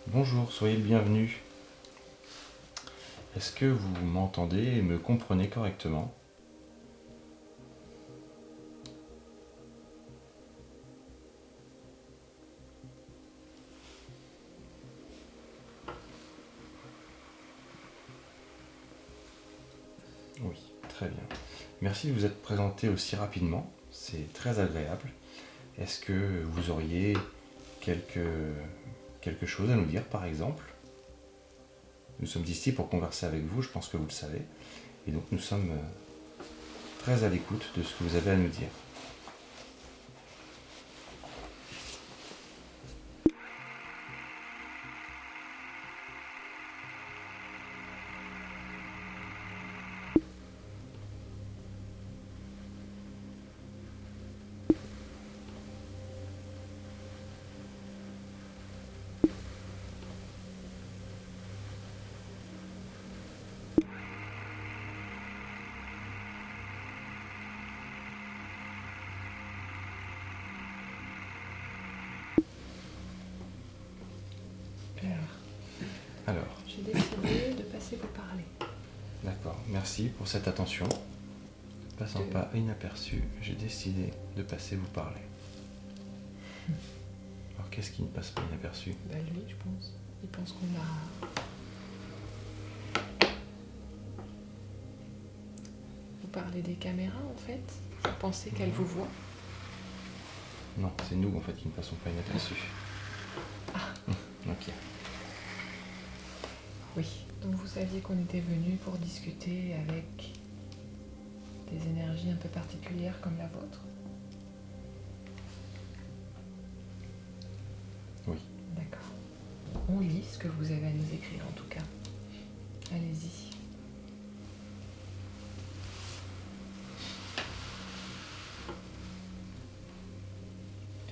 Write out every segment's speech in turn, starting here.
Bonjour, soyez le bienvenu. Est-ce que vous m'entendez et me comprenez correctement? Oui, très bien. Merci de vous être présenté aussi rapidement, c'est très agréable. Est-ce que vous auriez quelque chose à nous dire par exemple? Nous sommes ici pour converser avec vous, je pense que vous le savez, et donc nous sommes très à l'écoute de ce que vous avez à nous dire. Alors, J'ai décidé de passer vous parler. d'accord, merci pour cette attention. Passant pas inaperçu, j'ai décidé de passer vous parler. Alors qu'est-ce qui ne passe pas inaperçu? Bah lui, je pense. Il pense qu'on l'a... Vous parlez des caméras en fait? Vous pensez qu'elles vous voient? Non, c'est nous en fait qui ne passons pas inaperçus. Ah. Ok. Oui. Donc vous saviez qu'on était venu pour discuter avec des énergies un peu particulières comme la vôtre? Oui. D'accord. On lit ce que vous avez à nous écrire en tout cas. Allez-y.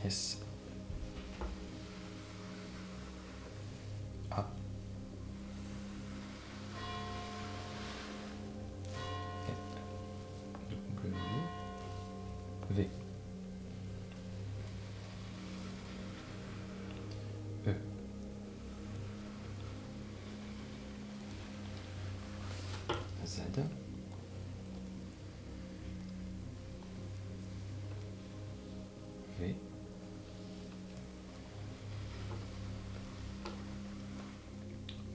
S A W V E Z V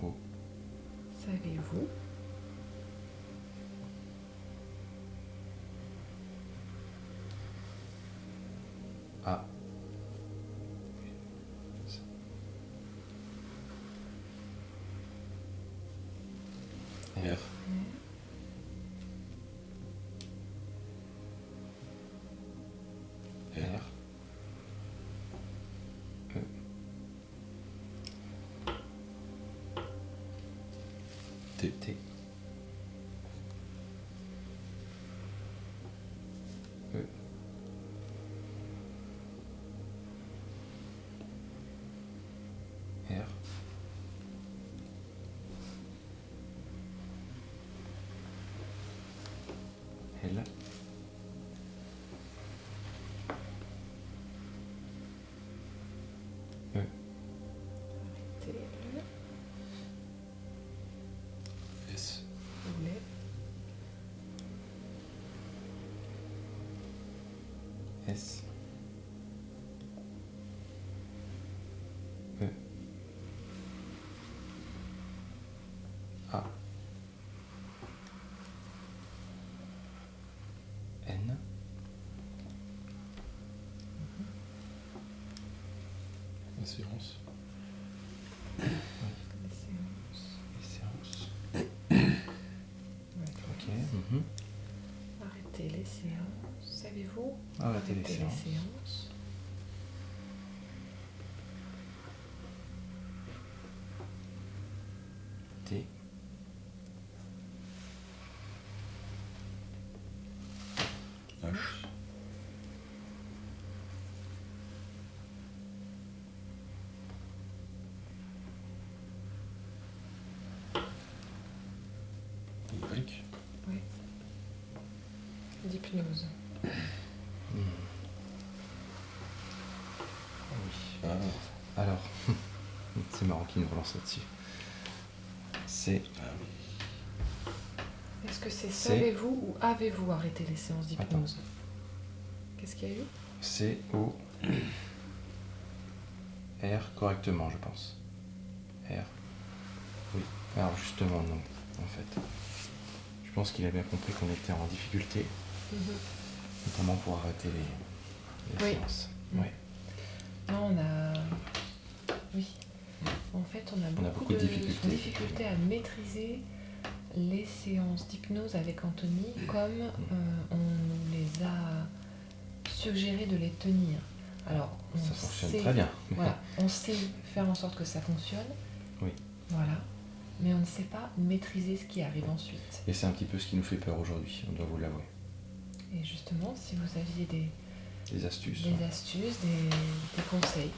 O Savez-vous A R R E T T E R L E T-L. S Vous voulez S E A N La séance. les séances. les séances. Ouais. Ok. Arrêtez les séances. Savez-vous Arrêtez les arrêter séances. séances? T H. Y. Oui. D'hypnose. Oui. Ah. Alors, C'est marrant qu'il nous relance là-dessus. C'est... Est-ce que c'est C'est- savez-vous ou avez-vous arrêté les séances d'hypnose? Qu'est-ce qu'il y a eu? C-O... R correctement, je pense. R. Oui. Alors justement, non, en fait. Je pense qu'il a bien compris qu'on était en difficulté, notamment pour arrêter les Oui. séances. Mm. Oui. Non, on a... Oui. En fait, on a beaucoup de difficultés. à maîtriser les séances d'hypnose avec Anthony comme on nous les a suggéré de les tenir. Alors, on Ça fonctionne sait, très bien. voilà, on sait faire en sorte que ça fonctionne. Oui. Voilà. Mais on ne sait pas maîtriser ce qui arrive ensuite. Et c'est un petit peu ce qui nous fait peur aujourd'hui, on doit vous l'avouer. Et justement, si vous aviez Des astuces. des astuces, des conseils.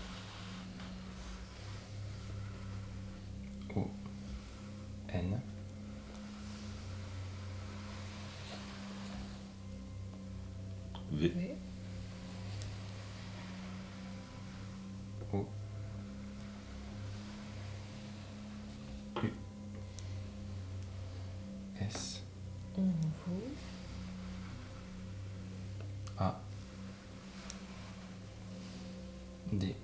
O. N. V. Oui. O. U. S. On vous... A. D.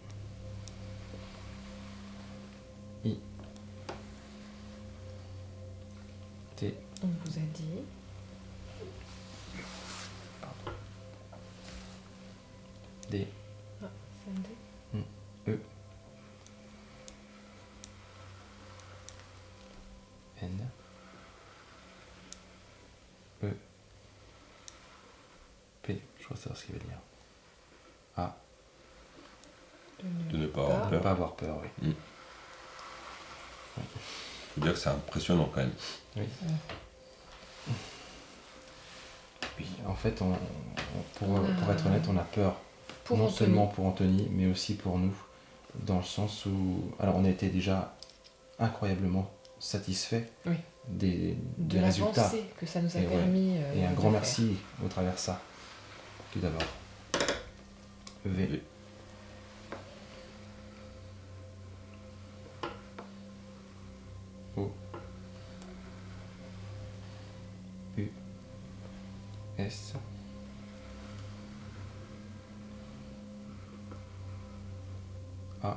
I. T. On vous a dit... D. Ah, c'est un dé. E. N. E. P. Je crois savoir ce qu'il veut dire. A. De ne pas avoir Ne peur. pas avoir peur, oui. Faut dire que c'est impressionnant quand même. Oui. Oui, en fait, pour être honnête, on a peur. Pour non Anthony. seulement pour Anthony, mais aussi pour nous. Dans le sens où... Alors, on était déjà incroyablement satisfaits Oui. des De résultats. l'avancée que ça nous a Et ouais. permis Et un de grand faire. merci au travers de ça. Tout d'abord. V. V. O. U. S. A.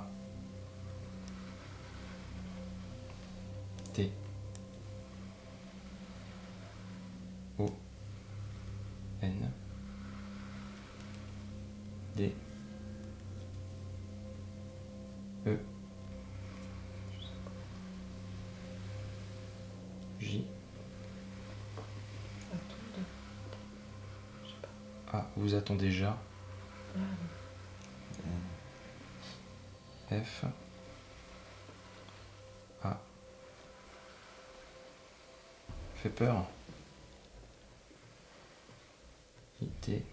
T. O. N. D. E. J. Attends, je sais pas. Ah, vous attendez déjà. Ah, F. A. Fait peur. IT.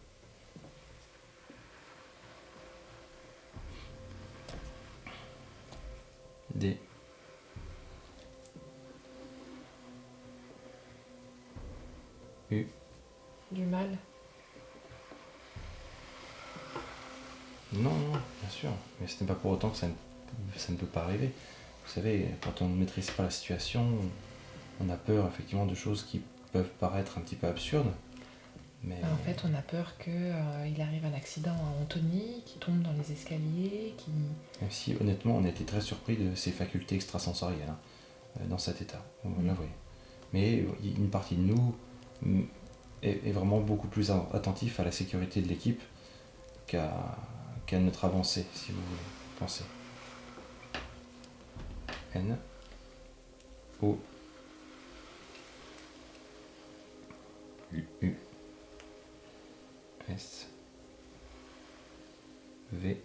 D. U. du mal. Non, non, bien sûr. Mais ce n'est pas pour autant que ça ne peut pas arriver. Vous savez, quand on ne maîtrise pas la situation, on a peur effectivement de choses qui peuvent paraître un petit peu absurdes. Mais En fait, on a peur qu'il arrive un accident à Anthony, qu'il tombe dans les escaliers, qui... même si honnêtement, on a été très surpris de ses facultés extrasensorielles dans cet état, on va l'avouer. Mais une partie de nous est vraiment beaucoup plus attentif à la sécurité de l'équipe qu'à notre avancée, si vous pensez. N. O. U. S. V.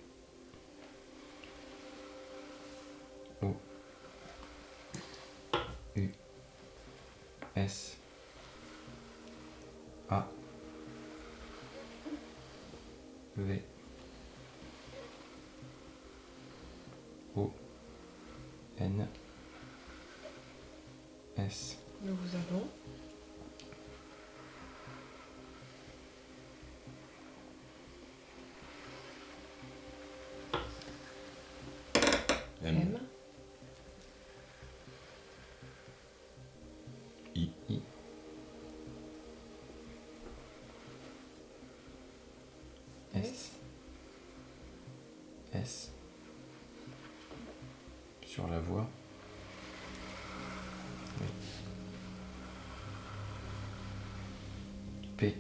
O. U. S. A. V. O. N. S. Nous vous avons... M. M. sur la voie. Oui. P.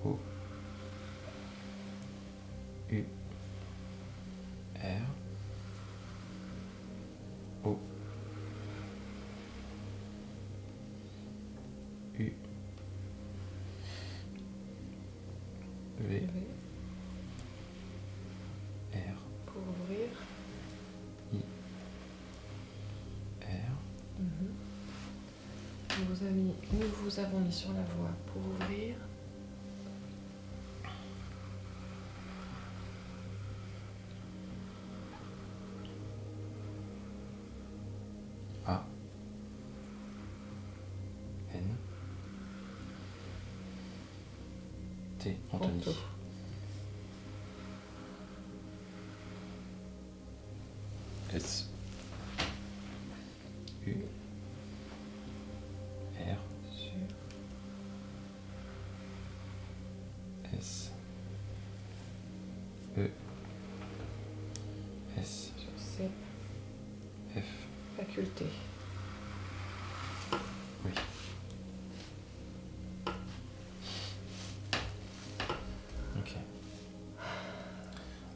O. U. R. O. U. V. V. R. Pour ouvrir. I. R. Nous vous avons mis sur la voie pour ouvrir. A. N. T. Anthony. Anto. S. U. R. Sur. S. E. S. Sur C. F. Faculté. Oui. Ok.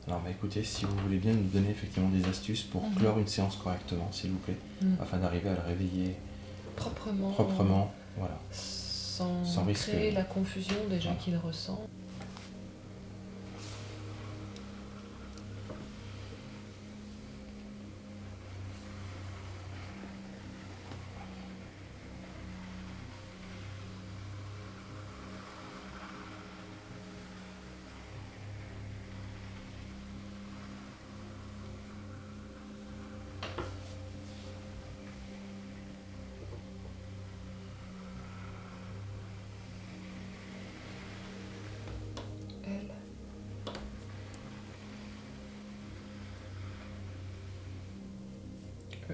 Alors bah écoutez, si vous voulez bien nous donner effectivement des astuces pour clore une séance correctement, s'il vous plaît, afin d'arriver à la réveiller Proprement. voilà. Sans risque. créer la confusion déjà Voilà. qu'il ressent. Elle. E.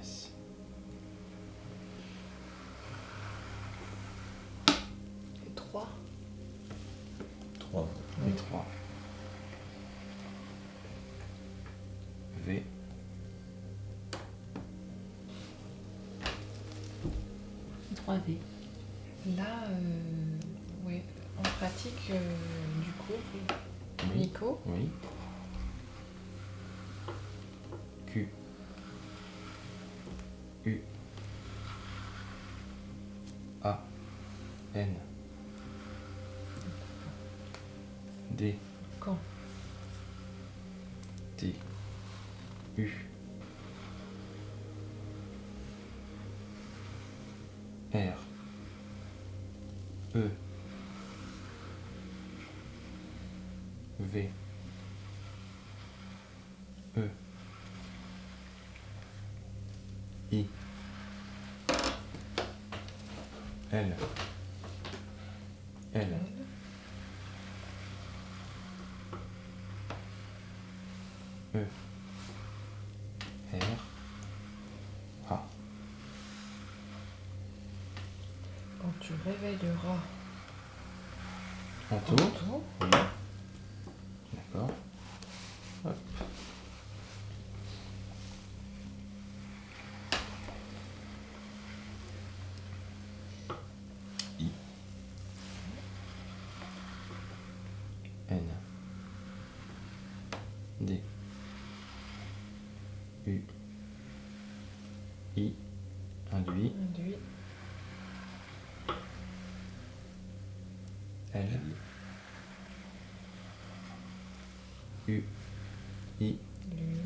S. Et 3. 3. Et 3. V. Là, ouais, en pratique, du coup, Oui. Nico, Oui. Q. U. A. N. D. quand T. U. R. E. V. E. I. L. L. E. R. A. quand tu réveilleras Anto. Anto, Oui. D'accord. Hop. I. N. D. U. I. Induit. induit, L. U. I. lui,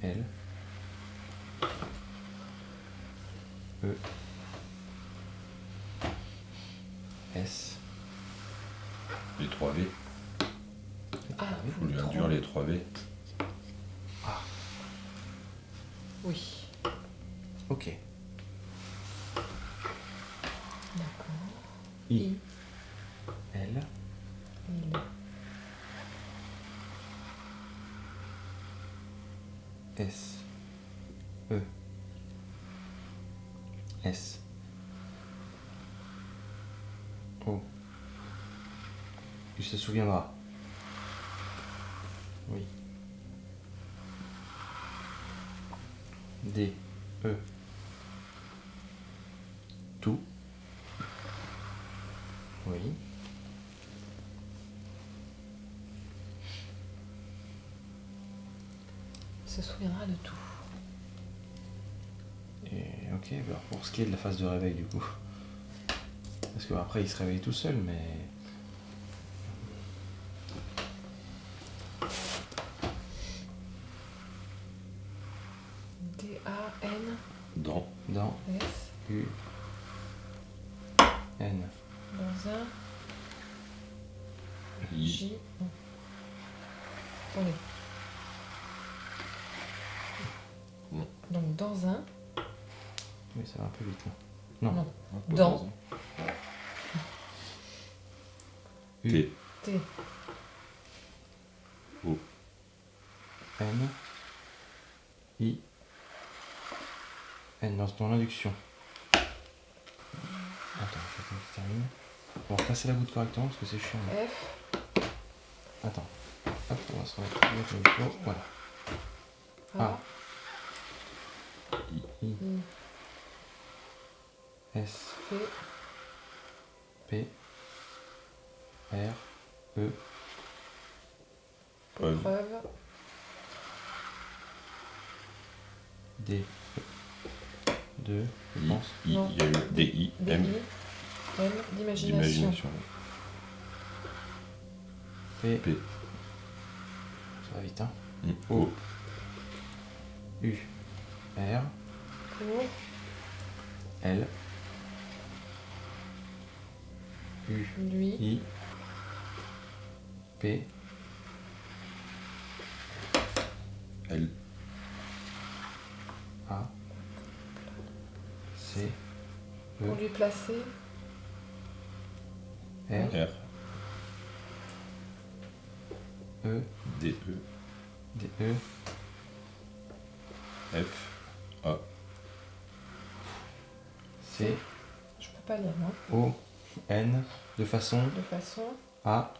L. E. S. Les 3 V. ah, Il faut lui trois. induire les 3 V. Oui, Ok. d'accord. I. L. Il, S. E. S. O. Il se souviendra. Oui. D, E. Tout. Oui. Il se souviendra de tout. Et ok, alors pour ce qui est de la phase de réveil du coup. Parce qu'après il se réveille tout seul, mais. D-A-N-S. Dans. Dans U N. Dans un I. J. Non. Attendez. Non. Donc dans un. Oui, ça va un peu vite là. Non. Non. Hein, pas Dans. un. U T. T. O. N I N dans ton induction. Attends, je vais que termine. On va repasser la goutte correctement parce que c'est chiant. F. Attends. Hop, on va se remettre bien comme il faut. Voilà. A. I I. S F. P R E Preuve. Preuve. D 2 je I. pense. I. Non. Il y a eu D-I. M. D-I. M. D'imagination. D'imagination. P P. ça va vite hein. O. U R Pour. L U Lui. I P L. A C Pour lui placer. R R. E D. E. D E F. A. C Je peux pas lire, moi. O N de façon De façon. A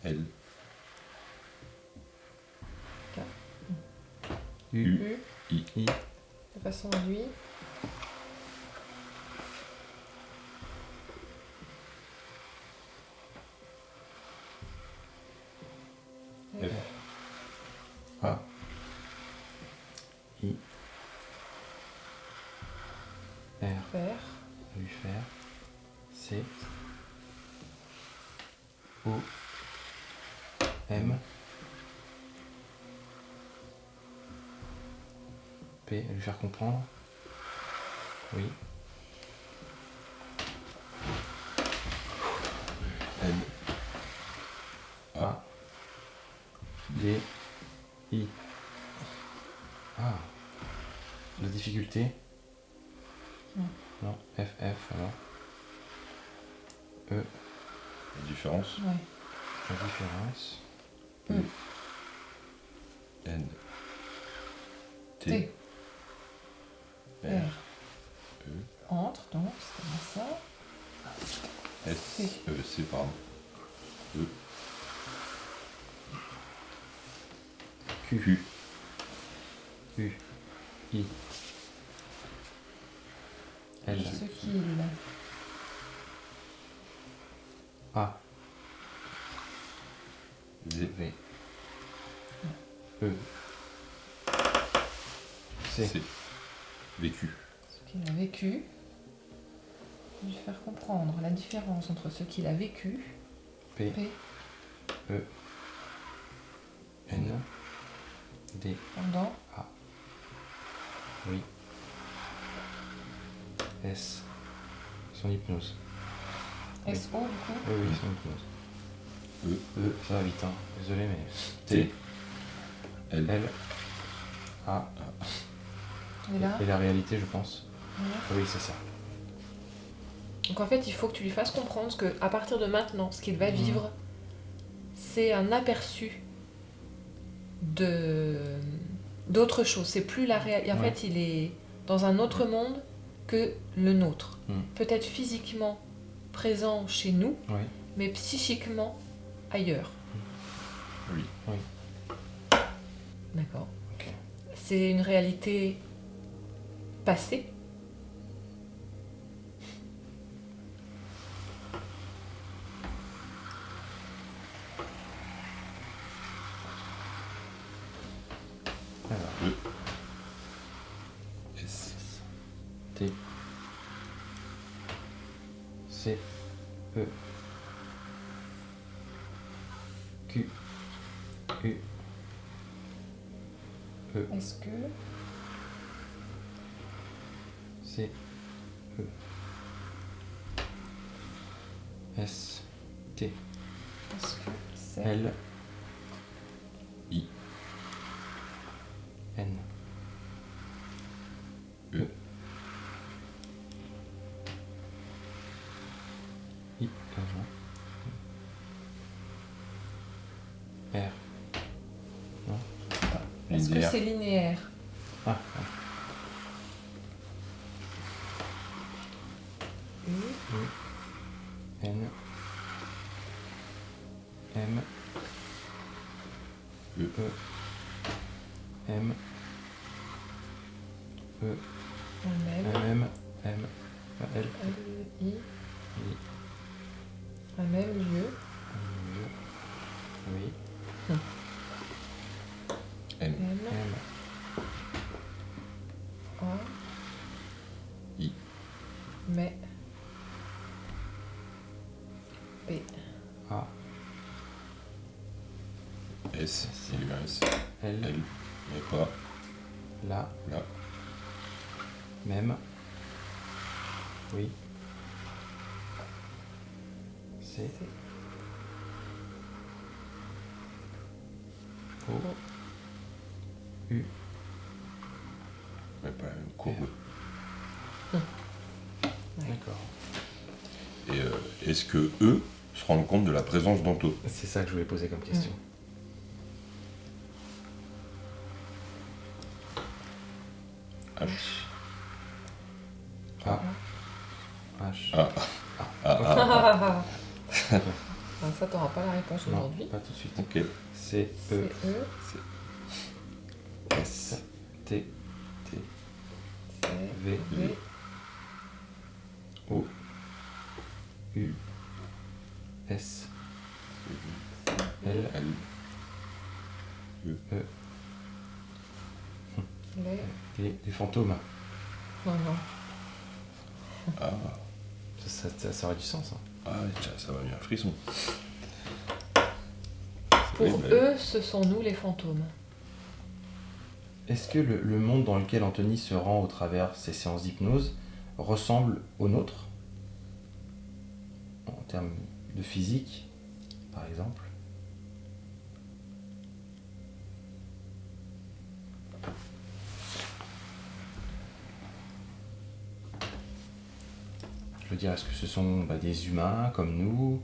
L. U U. I. I De façon lui. F. A I R Faire. lui faire C O M P lui faire comprendre oui L. A D I ah la difficulté Non. non F F alors E La différence. Ouais. la différence E. N. T. T. R. R. E. Entre, donc, c'est bien ça. S. C. C, pardon. E. Q Q. U I L Ce qu'il. A V. V E C C. Vécu. Ce qu'il a vécu. Lui faire comprendre la différence entre ce qu'il a vécu. P P. E N D Pendant. oui S son hypnose S-O, du coup. oui oui son hypnose E ça va vite hein désolé mais T. L. L A Et là. et la réalité je pense Voilà. oui c'est ça Donc en fait, il faut que tu lui fasses comprendre que à partir de maintenant, ce qu'il va vivre, c'est un aperçu de d'autre chose. C'est plus la réalité. En Ouais. fait, il est dans un autre monde que le nôtre. Mm. Peut-être physiquement présent chez nous, Oui. mais psychiquement ailleurs. Oui. Oui. D'accord. Ok. C'est une réalité passée. Alors, E. S. T. C. E. Q. U. E. Est-ce que C. E. S. T. c'est L. I. N. E. I. R. Non. Est-ce que Linéaire. c'est linéaire? Ah. U, N. M. E. E. M. E. un L, M. M. L. L, I, I. un même lieu. Oui. N. M, M. A, I. mais P, A. S. Il y a eu un S. L. L. Mais pas Là. là. Même. Oui. C. C, O. U. Mais pas la même courbe. Ouais. D'accord. Et est-ce que eux se rendent compte de la présence d'Anto? C'est ça que je voulais poser comme question. H. A. H. Ah. Ah, ça, t'auras pas la réponse Non, aujourd'hui. pas tout de suite. Ok. C. C, E. E, S. T. T. C, V. V, O. U. S. L. L. E. les... Les fantômes. Non, non. Ah. Ça aurait du sens. Hein. Ah, tiens, ça m'a mis un frisson. Pour Oui, bah, eux, ce sont nous les fantômes. Est-ce que le monde dans lequel Anthony se rend au travers ces séances d'hypnose ressemble au nôtre en termes de physique, par exemple? Je veux dire, est-ce que ce sont des humains comme nous?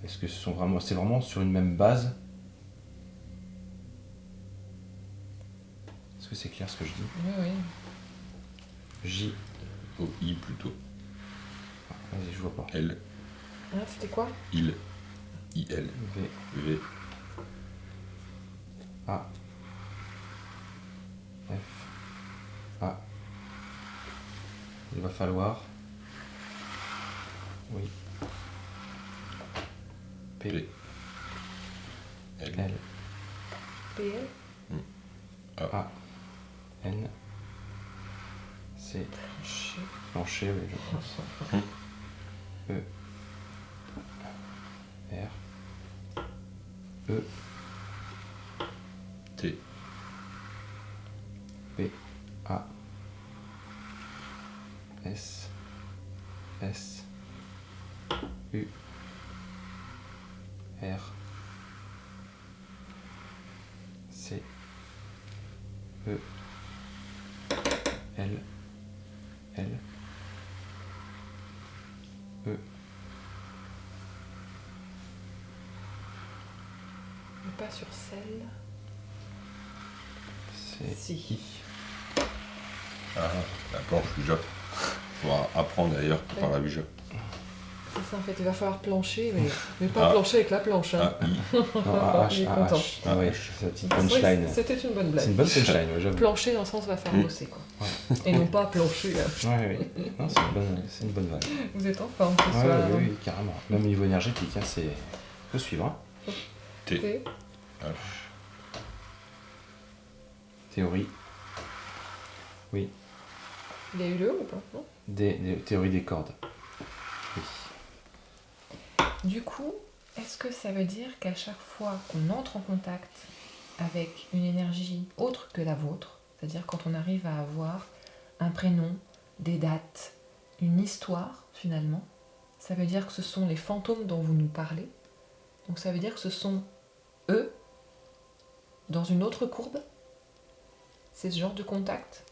Est-ce que c'est vraiment sur une même base? Est-ce que c'est clair ce que je dis? Oui, oui. J. O. I plutôt. Vas-y, je vois pas. L. Hein, c'était quoi? Il. I. L. V. V. A. F. A. Il va falloir. Oui. P. P. L. L. PL? A. N. C. Plancher, oui, je pense. E. R. E. T. P. A. S. S. U. R. C. E. L. L. E. Mais pas sur celle. C. Si. I. Ah, la planche déjà. faudra apprendre ailleurs que par la Ouija. C'est ça, en fait, il va falloir plancher, mais pas plancher avec la planche. Hein. Non, Il est content. Ouais, c'est la petite C'est vrai que punchline. C'était une bonne C'est blague. une bonne punchline, ouais, j'avoue. Plancher dans le sens va faire bosser, quoi. Et non pas plancher. Ouais, ouais. Non, c'est une bonne vague. Vous êtes en forme ce Ouais, soir. ouais, oui, carrément. Même au niveau énergétique, hein, c'est. Faut suivre. Hein. T. T. H. Théorie. Oui. Il y a eu le ou pas? Non. Théorie des cordes. Oui. Du coup, est-ce que ça veut dire qu'à chaque fois qu'on entre en contact avec une énergie autre que la vôtre, c'est-à-dire quand on arrive à avoir un prénom, des dates, une histoire finalement, ça veut dire que ce sont les fantômes dont vous nous parlez, donc ça veut dire que ce sont eux dans une autre courbe? C'est ce genre de contact?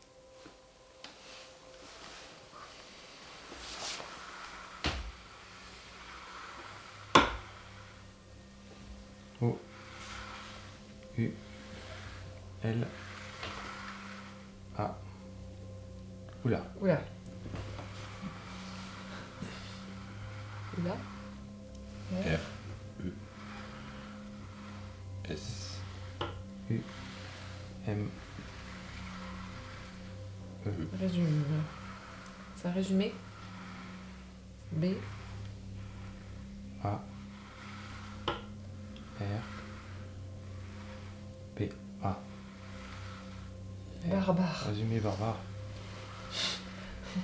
O. U. L. A. Oula. Oula. Oula. Ouais. R. E. S. U. M. E. Résume. C'est un résumé. B. A. R. P. A. R. Barbare. Résumé barbare.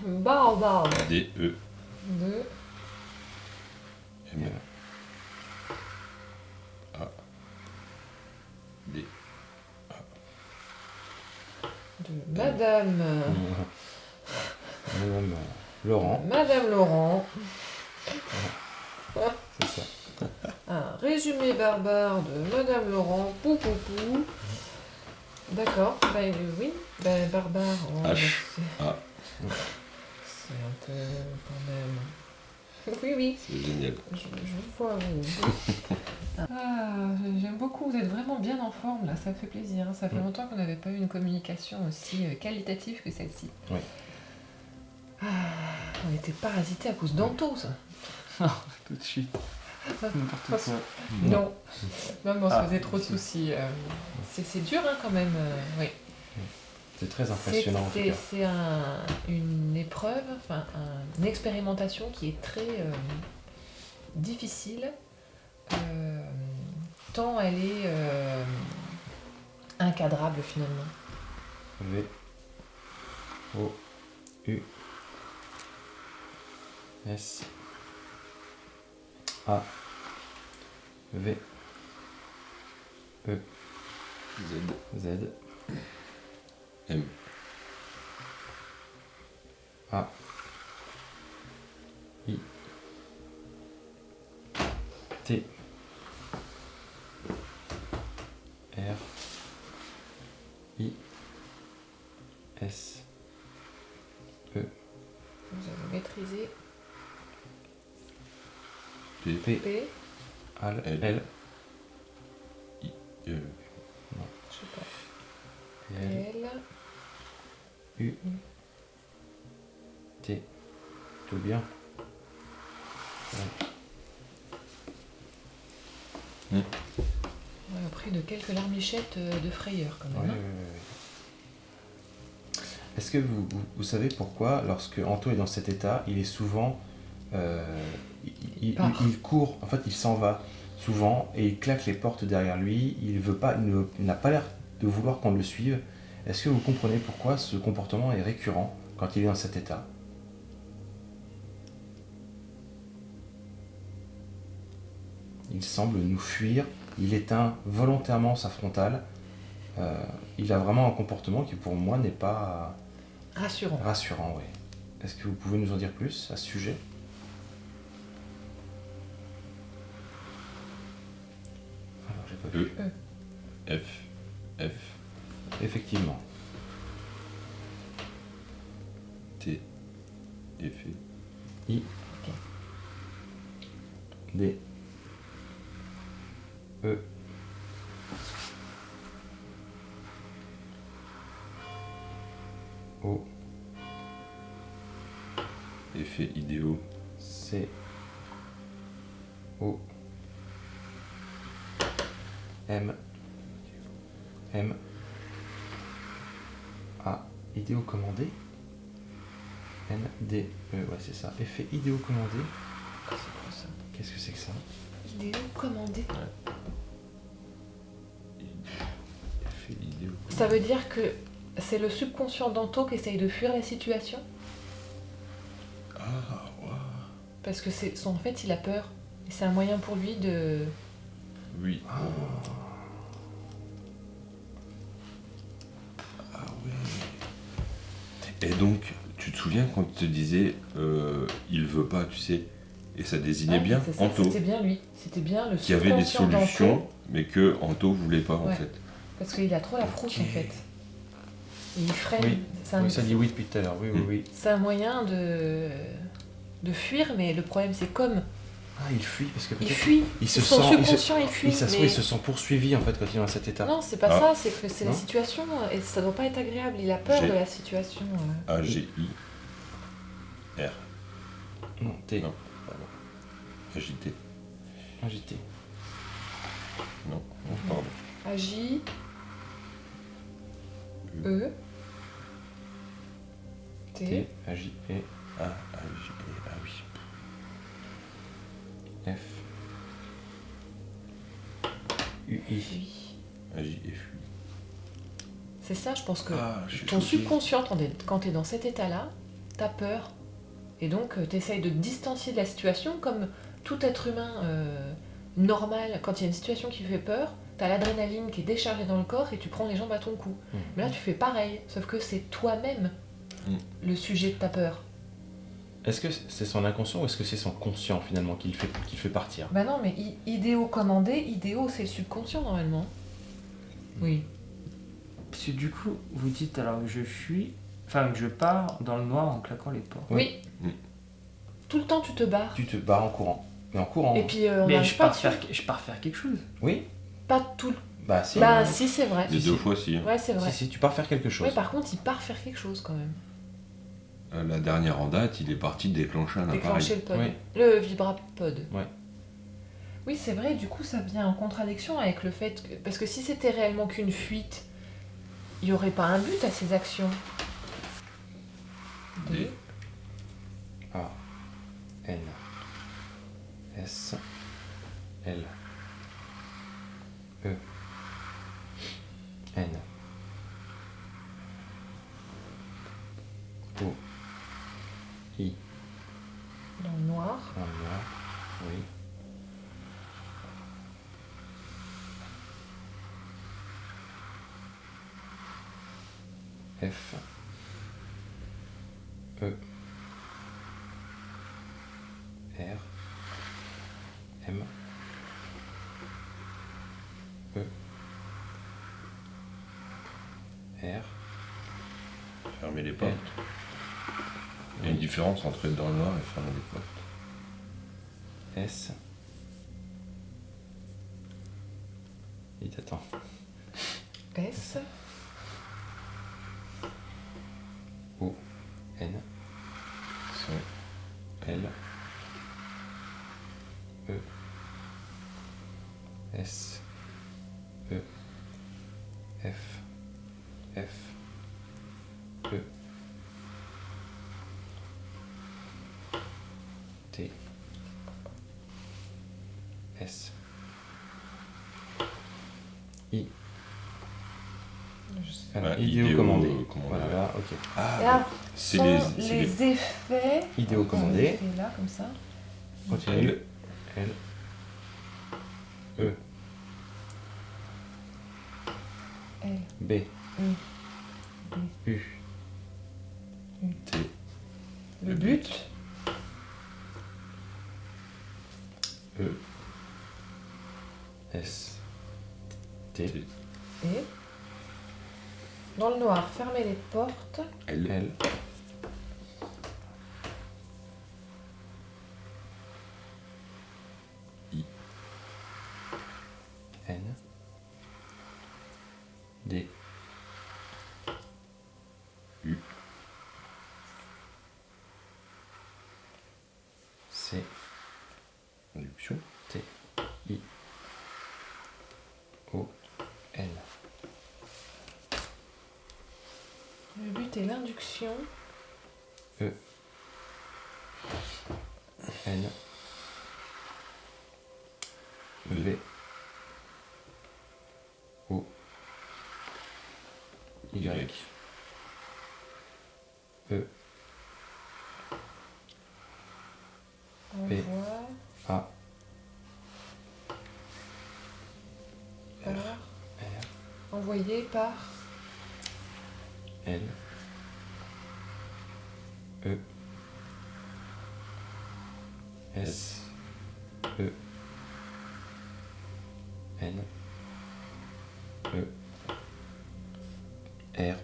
Barbare. D. E. 2. M. A. D. De Madame. Madame Laurent. Madame Laurent. C'est ça. Un résumé barbare de Madame Laurent. Pou pou pou. D'accord. Ben oui. Ben barbare. Oh, H. ben, A. c'est un peu quand même. Oui, oui. C'est génial. Je vois, oui. Ah, j'aime beaucoup, vous êtes vraiment bien en forme là, ça me fait plaisir. Hein. Ça fait longtemps qu'on n'avait pas eu une communication aussi qualitative que celle-ci. Oui. Ah, on était parasités à cause d'Anto, ça. Tout de suite. N'importe quoi. Non, non, mais on se faisait trop de soucis. C'est dur hein, quand même, oui. C'est très impressionnant en tout cas. C'est une épreuve, enfin une expérimentation qui est très difficile, tant elle est incadrable finalement. V. O. U. S. A. V. E. Z. Z. M. A. I. T. R. I. S. E. Vous avez maîtrisé P. P. P, L. L. L. I. je sais pas, L. L, U. T. Tout bien. Ouais. on a pris de quelques larmichettes de frayeur quand même. Ouais, Hein. Est-ce que vous savez pourquoi, lorsque Anto est dans cet état, il est souvent. Il court, en fait, il s'en va souvent et il claque les portes derrière lui. Il n'a pas l'air de vouloir qu'on le suive. Est-ce que vous comprenez pourquoi ce comportement est récurrent quand il est dans cet état? Il semble nous fuir. Il éteint volontairement sa frontale. Il a vraiment un comportement qui, pour moi, n'est pas Rassurant. oui. Est-ce que vous pouvez nous en dire plus à ce sujet? Alors, j'ai pas vu. E. F. F. Effectivement. T. F. I. Ok. D. E. O. Effets idéaux. C O M A. Idéaux commandés. N D E. Ouais, c'est ça. Effet idéaux commandés. C'est quoi ça? Qu'est-ce que c'est que ça? Idéaux commandés. Effets idéaux. Ça veut dire que c'est le subconscient d'Anto qui essaye de fuir la situation? Ah, ouais. Parce que en fait, il a peur. Et c'est un moyen pour lui de... Oui. Ah ouais. Et donc, tu te souviens quand tu te disais il veut pas, tu sais, et ça désignait Ouais, bien c'est ça, Anto, c'était bien lui. C'était bien le qui avait des subconscient solutions, d'Anto. mais que Anto voulait pas en Ouais. fait. Parce qu'il a trop la frousse Ok. en fait. Et il freine. Oui. C'est un, Oui, ça dit oui depuis tout à l'heure. Oui, oui, oui. c'est un moyen de fuir, mais le problème c'est comme Ah, il fuit parce que il peut-être fuit. il se Son sent- subconscient il fuit. ça se mais... trouve, il se sent poursuivi en fait quand il est dans cet état. Non, c'est pas Ah. ça, c'est que c'est la Non. situation et ça doit pas être agréable. Il a peur J'ai- de la situation. A-G-I-R. Non, T. Non. Pardon. Agité. Agité. Non, pardon. Agi. E. T. T. Agi. E. Ah, A-G-I. Ah oui. F. UI. Oui. Agi et fuit. C'est ça, je pense que Ah, je suis ton choqué. subconscient, quand tu es dans cet état-là, t'as peur. Et donc, tu essayes de te distancier de la situation comme tout être humain normal. Quand il y a une situation qui fait peur, t'as l'adrénaline qui est déchargée dans le corps et tu prends les jambes à ton cou. Mais là, tu fais pareil, sauf que c'est toi-même le sujet de ta peur. Est-ce que c'est son inconscient ou est-ce que c'est son conscient finalement qui le fait partir? Bah non, mais idéaux commandés, idéaux, c'est le subconscient normalement. Oui. Parce que du coup, vous dites alors que je fuis, enfin que je pars dans le noir en claquant les portes. Oui. Mm. Tout le temps, tu te barres. Tu te barres en courant. Mais en courant. Et puis, on Mais n'arrive je pas pars, je pars faire quelque chose. Oui. pas tout le... Bah si. Bah si, c'est vrai. Les deux fois, si. Ouais, c'est vrai. Si, tu pars faire quelque chose. Ouais, par contre, il part faire quelque chose quand même. La dernière en date, il est parti déclencher un Déclencher appareil. le pod. Oui. Le vibrapod. Ouais. Oui, c'est vrai, du coup, ça vient en contradiction avec le fait que... Parce que si c'était réellement qu'une fuite, il n'y aurait pas un but à ces actions. D. A. N. S. L. E. N. O. I. Dans le noir. En noir. Oui. F. E. R. M. E. R. Fermer les portes. Il y a une différence entre être dans le noir et fermer les portes. S. Il t'attend. S. O. N. C'est- L. E. S. E. F. F. E. T. S. I. Je sais. Alors, Ouais, idéo idéo commandé. commandé. Voilà, là, ok. Ah, Là, c'est sont les- les, c'est les- effets... Idéo commandé. On les fait là, comme ça. Retirez le L. E. L. B. U. T. Le but. E. S. T. T. Et... Dans le noir, fermez les portes. L. L. I. N. D. U. C, Induction. T, I, O, N. Le but est l'induction. E, N, V, O, Y, E, P. Envoie A, par. R, Envoyé par. L, E, S, E, N, E, R.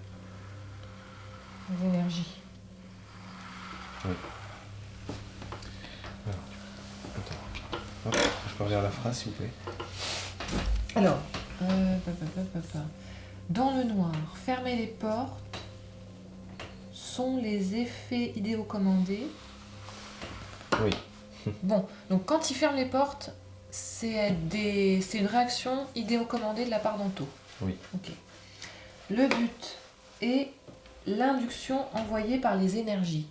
Les énergies. Oui. Alors, attends. Hop, je peux relire la phrase, s'il vous plaît. Alors, dans le noir, fermer les portes sont les effets idéocommandés. Oui. Bon, donc quand il ferme les portes, c'est une réaction idéocommandée de la part d'Anto. Oui. Ok. Le but est l'induction envoyée par les énergies.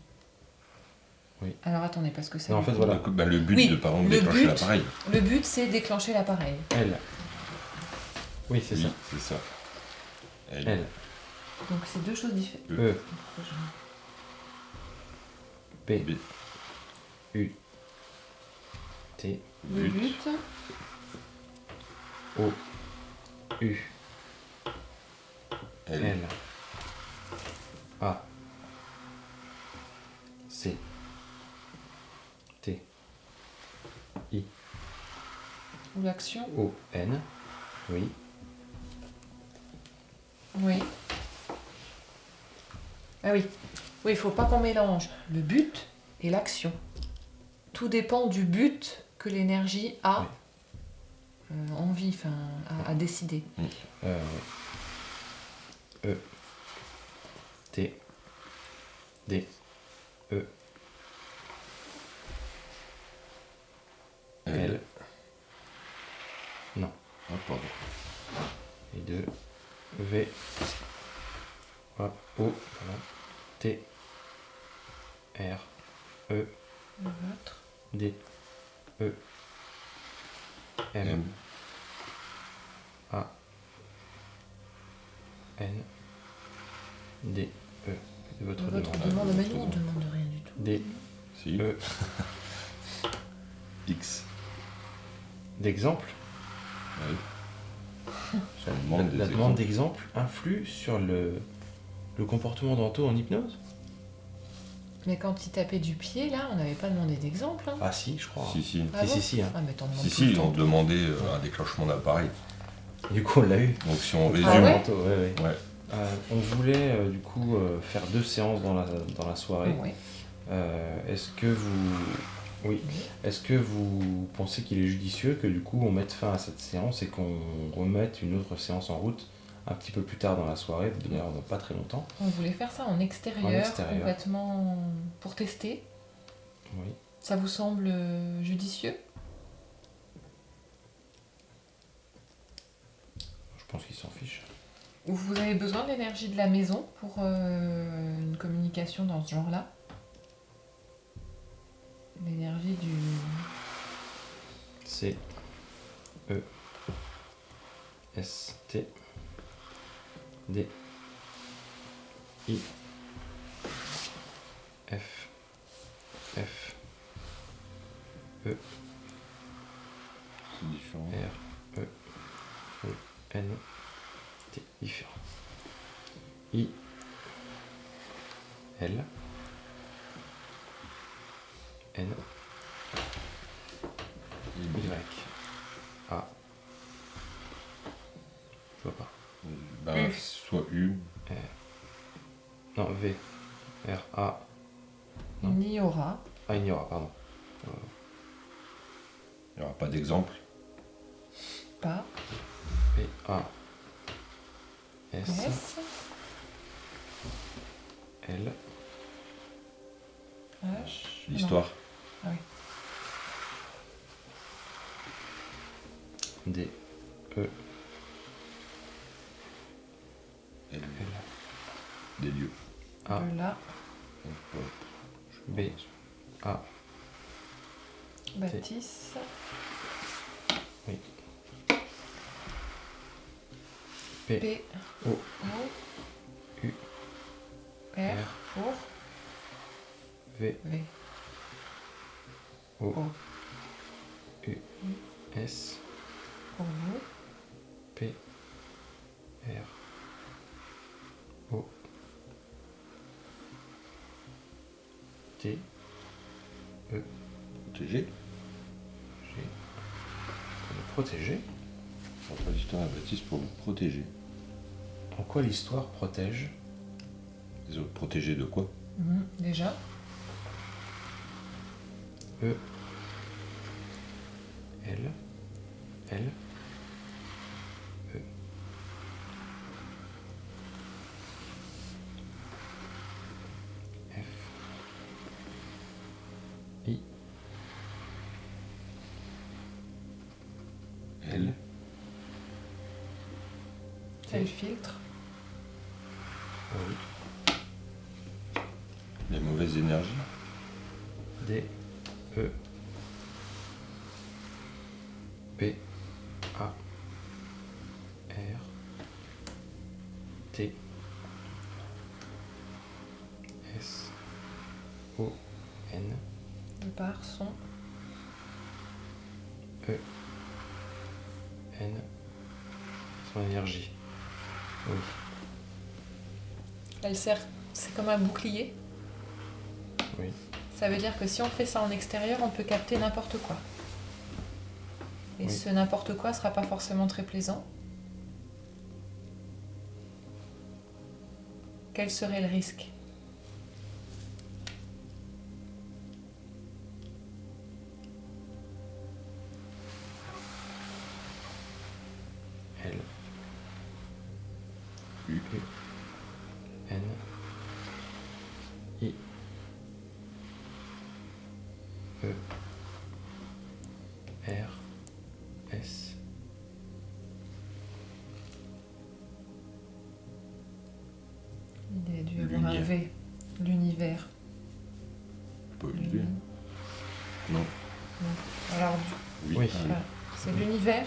Oui. Alors attendez, parce que ça. Non, en fait, voilà. Donc, le but Oui, de par exemple le déclencher but- l'appareil. Le but, c'est déclencher l'appareil. L. Oui, c'est Oui, ça. c'est ça. L. L. Donc c'est deux choses différentes. E. P. B. U. T. Le but, O. U. L. L. A. C. T. I. ou l'action. O. N. Oui. Oui. Ah oui. Oui, il faut pas qu'on mélange le but et l'action. Tout dépend du but que l'énergie a envie, enfin, a décidé. E. T. D. E. L. Non. Ah, pardon. Et 2. V. O. Pardon. T. R. E. Le vôtre. D. E. M. M. A. N. D. E. De votre Le vôtre demande. demande, mais nous on demande rien du tout. D. Si. E. X. D'exemple. Ouais. Ça La demande des demande exemples. d'exemple influe sur le comportement d'Anto en hypnose? Mais quand il tapait du pied, là, on n'avait pas demandé d'exemple. Hein. Ah si, je crois. Si, si. Ah bon Si, hein. Ah, mais t'en demandes Si, tout le si, temps. on demandait un déclenchement d'appareil. Du coup, on l'a eu. Donc si on Ah résume, ouais Anto, ouais. ouais. On voulait du coup faire 2 séances dans la soirée. Ouais. Est-ce que vous pensez qu'il est judicieux que du coup on mette fin à cette séance et qu'on remette une autre séance en route un petit peu plus tard dans la soirée, d'ailleurs pas très longtemps? On voulait faire ça en extérieur, En extérieur. complètement pour tester. Oui. Ça vous semble judicieux? Je pense qu'il s'en fiche. Ou vous avez besoin de l'énergie de la maison pour une communication dans ce genre-là? L'énergie du... C. E. S. T. D. I. F. F. E. C'est différent. R. E. O. N. T. Différent. I. L. N. Y. A. Je vois pas. Ben, U. soit U, Non, V. R. A. Non. Il n'y aura Ah, il y aura, pardon. il n'y aura pas d'exemple. pas P. A. S. S, L. H... L'histoire. Non. D, E, L. Des lieux. A, E là, Donc, hop, je B, A, bâtisse. oui. P, P, O, O, U, R R, pour V, V. O, O U, S, pour vous. P, R, O, T, protégé. G. Pour le protéger. Emploi du temps à Baptiste pour vous protéger. En quoi l'histoire protège? Les autres protégés de quoi? Déjà. E, L, L, E. F, I, L. C'est le filtre. oui. Les mauvaises énergies. D, E, P, A, R, T, S, O, N, De par son. E, N, son énergie. Oui. Elle sert, c'est comme un bouclier. Oui. Ça veut dire que si on fait ça en extérieur, on peut capter n'importe quoi. Et Oui. ce n'importe quoi sera pas forcément très plaisant. Quel serait le risque? L, U. U, N, I, E, R, S, Il a dû avoir un Lumière. V. L'univers. Pas l'univers. Non. Alors, Oui. Oui. Ah, voilà. C'est l'univers.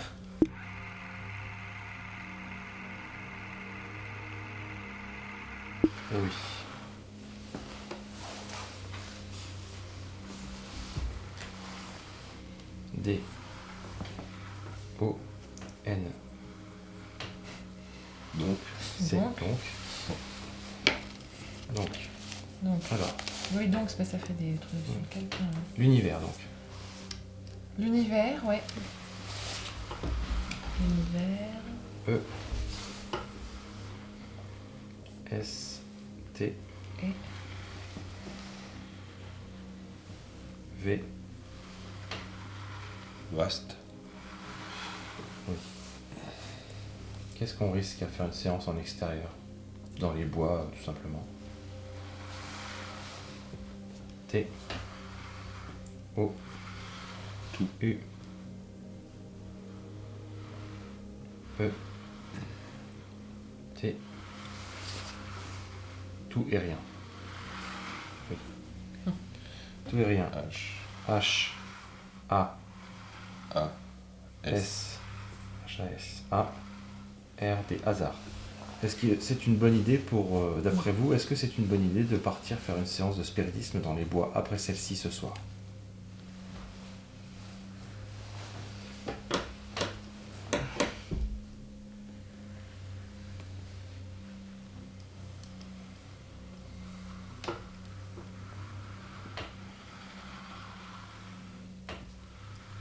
oui. D, O, N, Donc, C, Donc. Donc, Donc, alors, oui, donc, ça fait des trucs sur Ouais. quelqu'un. Hein. l'univers donc. L'univers, ouais. L'univers. E, S, T, Et V, vaste. oui. Qu'est-ce qu'on risque à faire une séance en extérieur? Dans les bois, tout simplement. T, O, Tout. U, E, T, tout et rien. Oui. Tout et rien. H. H, A, A. S. S, H-A-S, A, R, des hasards. Est-ce que c'est une bonne idée pour, d'après vous, est-ce que c'est une bonne idée de partir faire une séance de spiritisme dans les bois après celle-ci ce soir?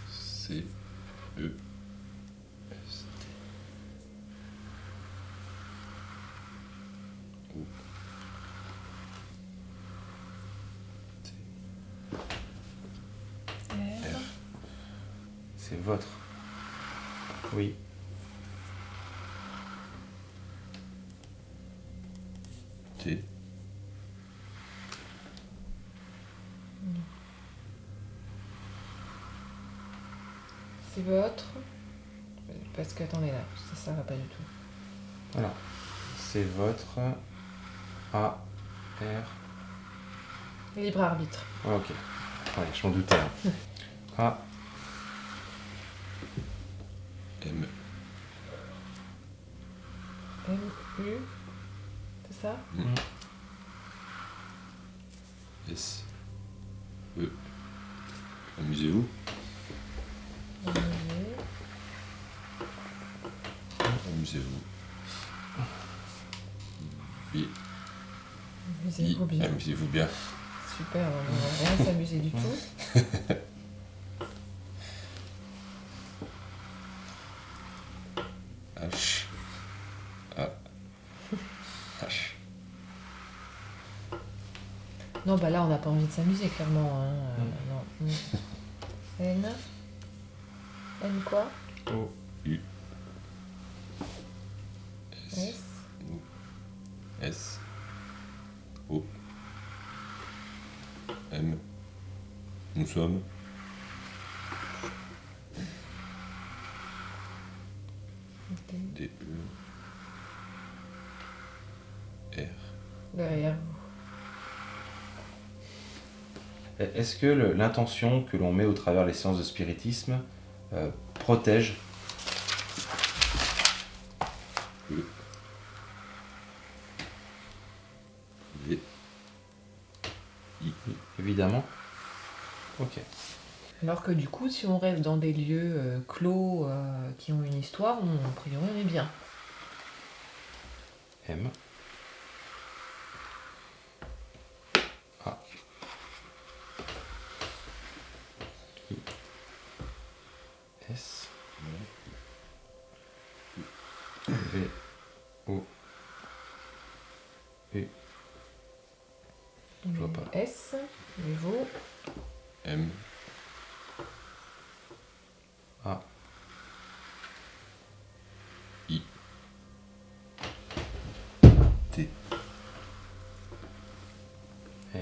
C. E. S. T. O. T. R. C'est votre. Oui. T. C'est votre. Parce que, attendez là, ça va pas du tout. Alors, c'est votre A, R. Libre arbitre. Ah, ok. Ouais, je m'en doutais. Hein. A, M. M, U. C'est ça? S. E. Amusez-vous. Amusez-vous. B. Amusez-vous bien. Amusez-vous bien. Super, on va rien s'amuser du tout. H. A. H. Non, bah là, on n'a pas envie de s'amuser, clairement. Hein. Non. N. N quoi? O, S. S. S. O. M. Nous sommes. D. D. E. R. Derrière. Est-ce que l'intention que l'on met au travers des séances de spiritisme protège? E. V. I. Évidemment. Ok. Alors que du coup, si on reste dans des lieux clos qui ont une histoire, a priori, on est bien. M. A. I. S. V. O. U. Je vois pas. S. Niveau. M. A. I. T. R. R.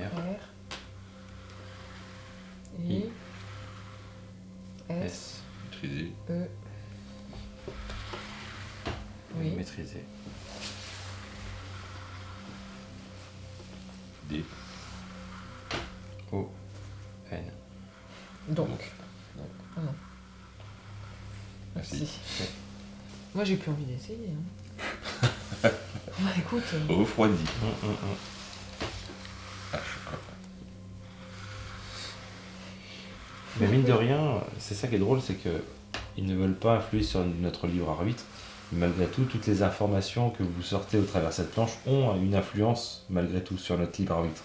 I. I. S. S. Maîtrisé. E. Oui. Maîtrisé. D. O. N. Donc. Ah non. Merci. Si. Moi, j'ai plus envie d'essayer. Hein. Bah, écoute. Refroidi. H. Mais mine de rien, c'est ça qui est drôle, c'est que ils ne veulent pas influer sur notre libre arbitre. Malgré tout, toutes les informations que vous sortez au travers de cette planche ont une influence, malgré tout, sur notre libre arbitre.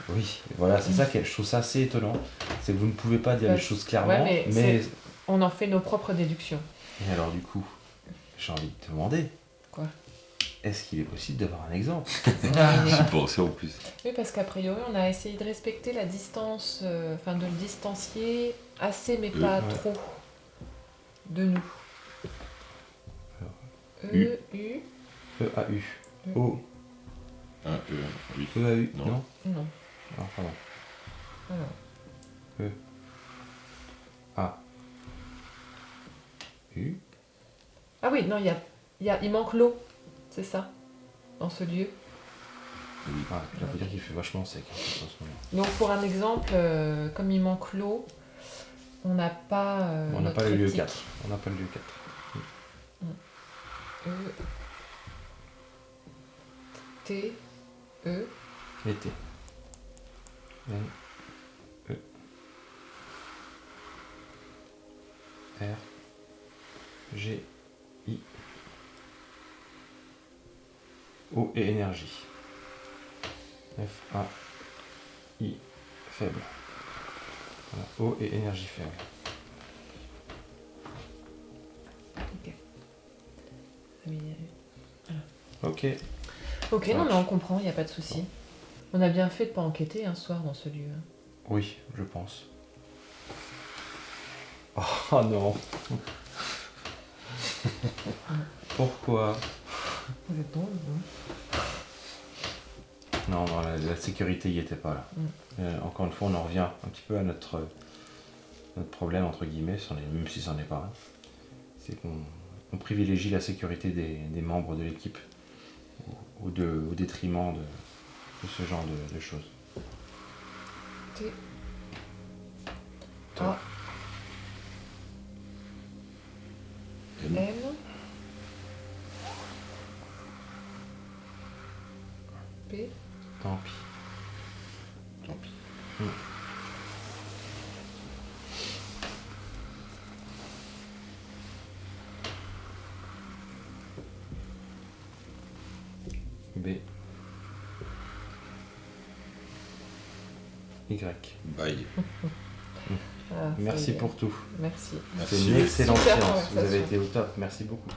Oui, voilà, c'est ça que je trouve ça assez étonnant. C'est que vous ne pouvez pas dire Bah, les choses clairement, ouais, mais... On en fait nos propres déductions. Et alors du coup, j'ai envie de te demander... Quoi? Est-ce qu'il est possible d'avoir un exemple? J'y pensais en plus. Oui, parce qu'a priori, on a essayé de respecter la distance, enfin de le distancier assez, mais pas ouais. trop de nous. Alors, E, U. E-A-U. O. Un E. Oui. E-A-U. Non. Non. Non. Ah, pardon. Alors, A. U. ah oui, non, il manque l'eau, c'est ça, dans ce lieu. Ah, ça veut dire qu'il fait vachement sec en ce moment. Donc pour un exemple, comme il manque l'eau, on n'a pas. On n'a notre pas le lieu triptyque. 4. On n'a pas le lieu 4. E. T. E. Et T. N. E. R. G. I. O et énergie. F. A. I. Faible. Voilà. O et énergie faible. Ok. Ok, Ça non, mais marche. on comprend, il n'y a pas de souci. On a bien fait de pas enquêter un soir dans ce lieu. Oui, je pense. Oh non. Pourquoi? Vous êtes drôle, vous. Non, non, la sécurité y était pas là. Encore une fois, on en revient un petit peu à notre problème, entre guillemets, même si c'en est pas un. C'est qu'on on privilégie la sécurité des membres de l'équipe au détriment de ce genre de choses. T. A. M. M. P. Tant pis. Tant pis. B. Y. Bye. Ah, Merci c'est- pour tout. Merci. C'est Merci. une excellente Super séance. Vous avez conversation. été au top. Merci beaucoup.